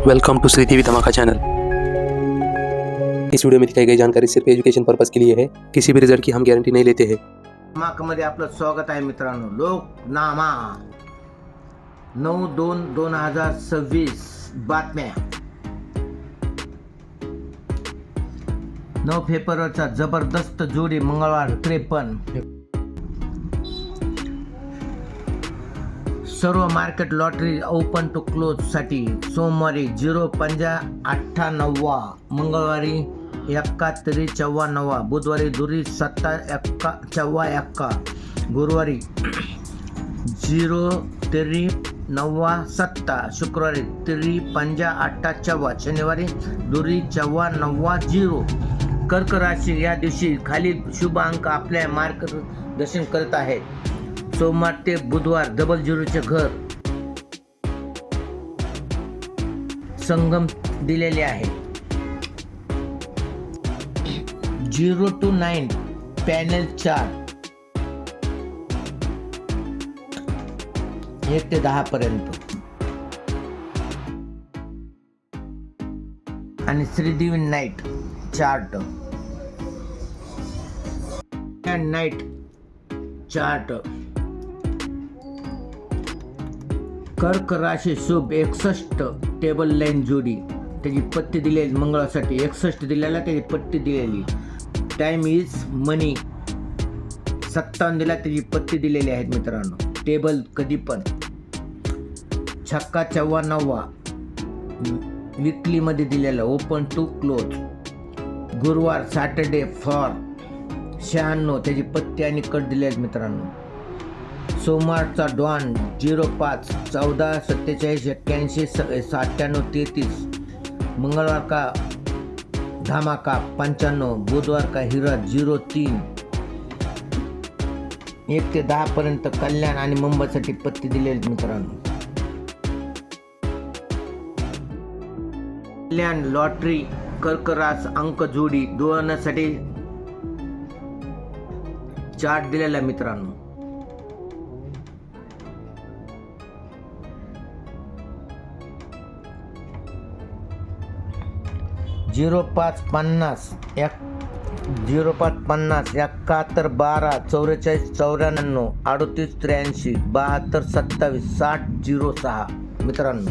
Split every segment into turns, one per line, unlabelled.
Welcome to Shri TV धमाका channel. इस video में दिखाई गई जानकारी सिर्फ एजुकेशन पर्पज के लिए है। किसी भी रिजल्ट की हम गारंटी नहीं लेते हैं।
मध्ये आपलं स्वागत आहे मित्रांनो। लोकनामा 9/2/2026 बातम्या। 9 फेब्रुवारीचा जबरदस्त जोडी मंगळवार 53। सर्व market lottery open to close साठी सोमवारी 0-5-98, मंगळवारी 71-94, बुधवारी दुरी 7-1-94, गुरुवारी 0-3-9-7, शुक्रवारी 3-5-8-4, शनिवारी दुरी 4-9-0। कर्क राशी या दिवशी खालील शुभ अंक आपल्या मार्गदर्शन करत आहेत। सोमवार ते बुधवार 00चे घर संगम दिलेले आहे। 0 to 9 पॅनल 4, 1 ते 10 पर्यंत आणि Sridevi night chart night chart. कर्क राशी शुभ 61 टेबल लाईन जोडी, त्याची पट्टी दिलेली मंगळासाठी 61 दिलेला, त्याची पट्टी दिलेली। टाइम इज मनी 57 दिला, त्याची पट्टी दिलेली आहेत मित्रांनो। टेबल कधी पण छक्का 94 वीकली मध्ये दिलेला, ओपन टू क्लोज। गुरुवार सॅटर्डे फॉर 96, त्याची पट्टी आणि कट दिले आहेत मित्रांनो। सोमवारचा डॉन 05-14-47-81-97-33, मंगळवार का धमाका 95, बुधवार का हिरा 03, 1 ते 10 पर्यंत कल्याण आणि मुंबईसाठी पत्ती दिलेली मित्रांनो। कल्याण लॉटरी कर्क रास अंक जोडी जुळवण्यासाठी चार्ट दिलेला मित्रांनो। 05-50 71 12 44 94 38 83 72 27 60 06 मित्रांनो।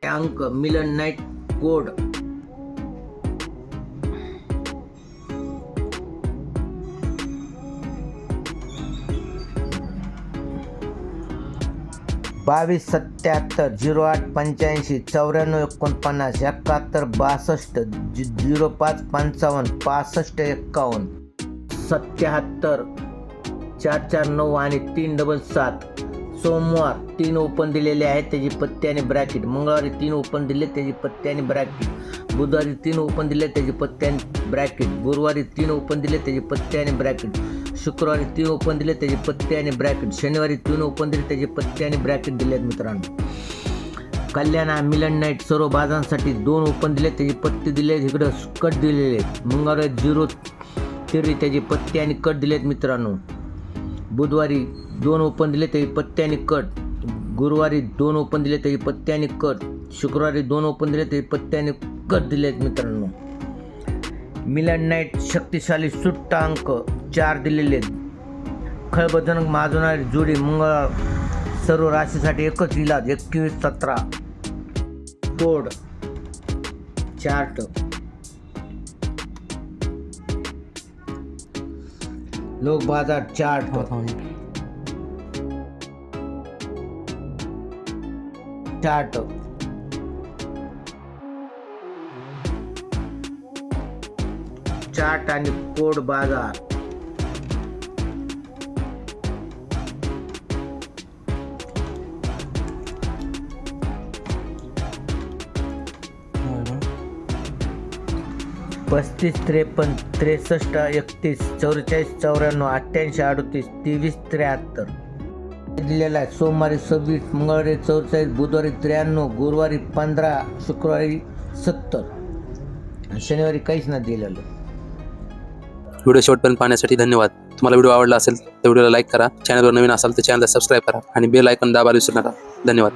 अंक मिलन नाईट कोड 22-77 08-85 94-49 71-62 05-55 65-51 77-449 आणि 3-7। सोमवार 3 ओपन दिलेले आहेत, त्याची पत्ती आणि ब्रॅकेट। मंगळवारी 3 ओपन दिले, त्याची पत्ती आणि ब्रॅकेट। बुधवारी 3 ओपन दिले, त्याची पत्ती आणि ब्रॅकेट। गुरुवारी 3 ओपन दिले, त्याची पत्ती आणि ब्रॅकेट। शुक्रवारी 3 ओपन दिले, त्याची पत्ती आणि ब्रॅकेट। शनिवारी 3 ओपन दिले, त्याची पत्ती आणि ब्रॅकेट दिले आहेत मित्रांनो। कल्याण मिलन नाईट सर्व बाजारांसाठी 2 ओपन दिले, त्याची पत्ती दिले, इकडं कट दिलेले आहेत। मंगळवारी 0-3, त्याची पत्ती आणि कट दिलेत मित्रांनो। बुधवारी 2 ओपन दिले, त्याची पत्ती आणि कट। गुरुवारी 2 ओपन दिले, त्याची पत्ती आणि कट। शुक्रवारी 2 ओपन दिले, त्याची पत्ती आणि कट दिलेत मित्रांनो। मिलन नाईट शक्तिशाली सुट्ट अंक 4 दिलेले। खळबळजनक माजवणारी जोडी मंगळवार सर्व राशीसाठी एकच इलाज 21-17 कोड चार्ट। लोक बाजार चार्ट चार्ट चार्ट आणि कोड बाजार। पस्तीस 53 63 31 44 94 88 38 23 73 दिलेला आहे। सोमवारी 26, मंगळवारी 44, बुधवारी 93, गुरुवारी 15, शुक्रवारी 70, शनिवारी काहीच नाही दिलेलं।
व्हिडिओ शेवटपर्यंत पाहण्यासाठी धन्यवाद। तुम्हाला व्हिडिओ आवडला असेल तर व्हिडिओला लाईक करा, चॅनलवर नवीन असाल तर चॅनलला सबस्क्राईब करा आणि बेल आयकॉन दाबायला विसरू नका। धन्यवाद।